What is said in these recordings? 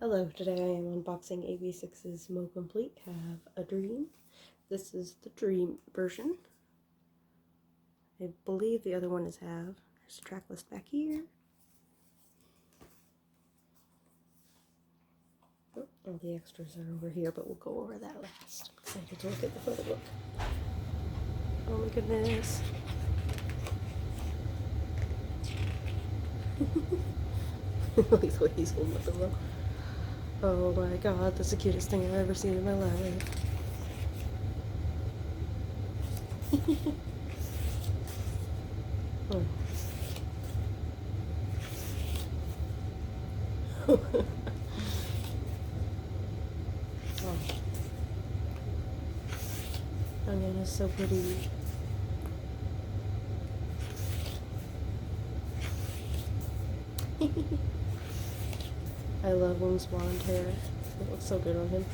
Hello, today I am unboxing AB6IX's Mo Complete Have a Dream. This is the Dream version. I believe the other one is Have. There's a track list back here. Oh, all the extras are over here, but we'll go over that last. I'm excited to look at the photo book. Oh my goodness. Look at the way he's holding the pillow. Oh my god, that's the cutest thing I've ever seen in my life. Oh. Oh. Oh man, it's so pretty. I love Wing's blonde hair. It looks so good on him.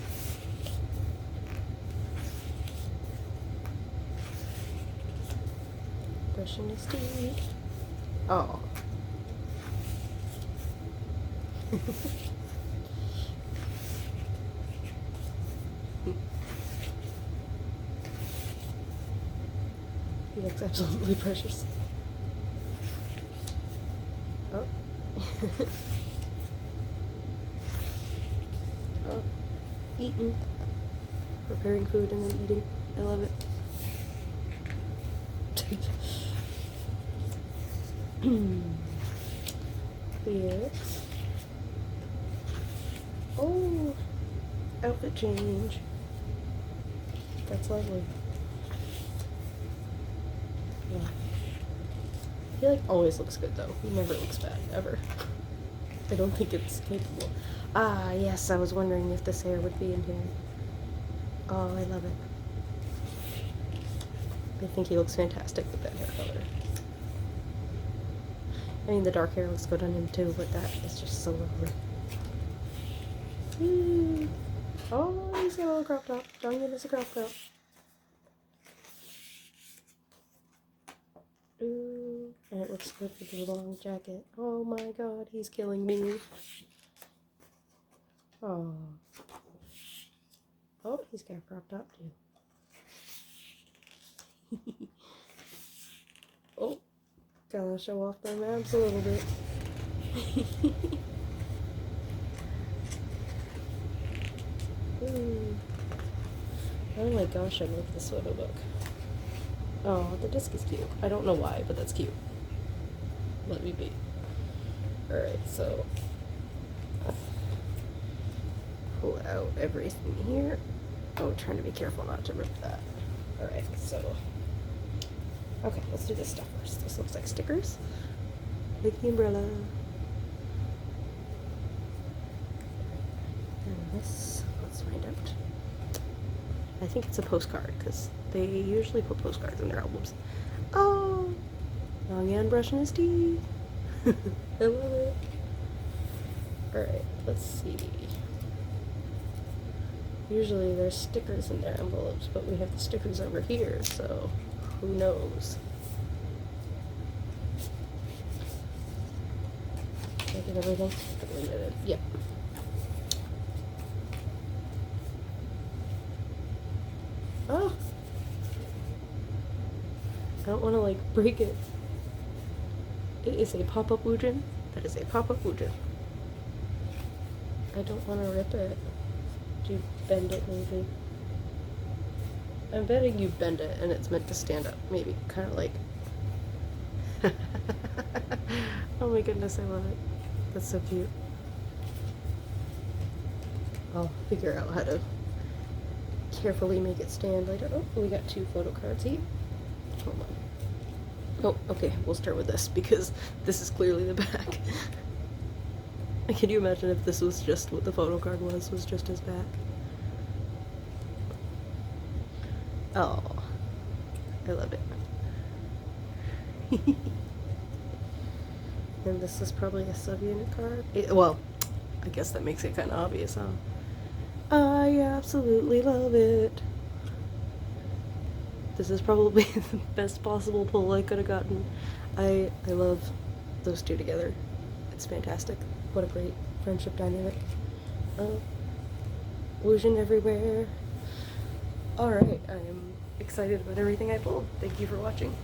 Brushing his teeth. Oh. He looks absolutely precious. Oh. Oh. Eating. Preparing food and then eating. I love it. Yes. Oh, outfit change. That's lovely. Yeah. He like always looks good though. He never looks bad, ever. I don't think it's capable. Ah, yes, I was wondering if this hair would be in here. Oh, I love it. I think he looks fantastic with that hair color. I mean, the dark hair looks good on him too, but that is just so lovely. Oh, he's got a little crop top. Don't get us a crop top. Ooh, and it looks good with the long jacket. Oh my god, he's killing me. Oh. Oh, he's got a crop top too. Oh, gotta show off them abs a little bit. Ooh. Oh my gosh, I love this photo book. Oh, the disc is cute. I don't know why, but that's cute. Let me be. Alright, so pull out everything here. Oh, trying to be careful not to rip that. Alright, so okay, let's do this stuff first. This looks like stickers. Like the umbrella. And this, let's find out. I think it's a postcard, because they usually put postcards in their albums. Oh! Young Yan brushing his teeth. I love it. Alright, let's see. Usually there's stickers in their envelopes, but we have the stickers over here, so who knows? Did I get everything? I believe I did. Yep. Oh! I don't want to like break it. It is a pop-up Woojin. That is a pop-up Woojin. I don't want to rip it. Do you bend it maybe? I'm betting you bend it and it's meant to stand up. Maybe. Kind of like... Oh my goodness, I love it. That's so cute. I'll figure out how to carefully make it stand later. Oh, we got 2 photo cards here. Hold on. Oh, okay, we'll start with this because this is clearly the back. Can you imagine if this was just what the photo card was just his back? Oh, I love it. And this is probably a subunit card. Well, I guess that makes it kind of obvious, huh? I absolutely love it. This is probably the best possible pull I could have gotten. I love those two together. It's fantastic. What a great friendship dynamic. illusion everywhere. Alright, I am excited about everything I pulled. Thank you for watching.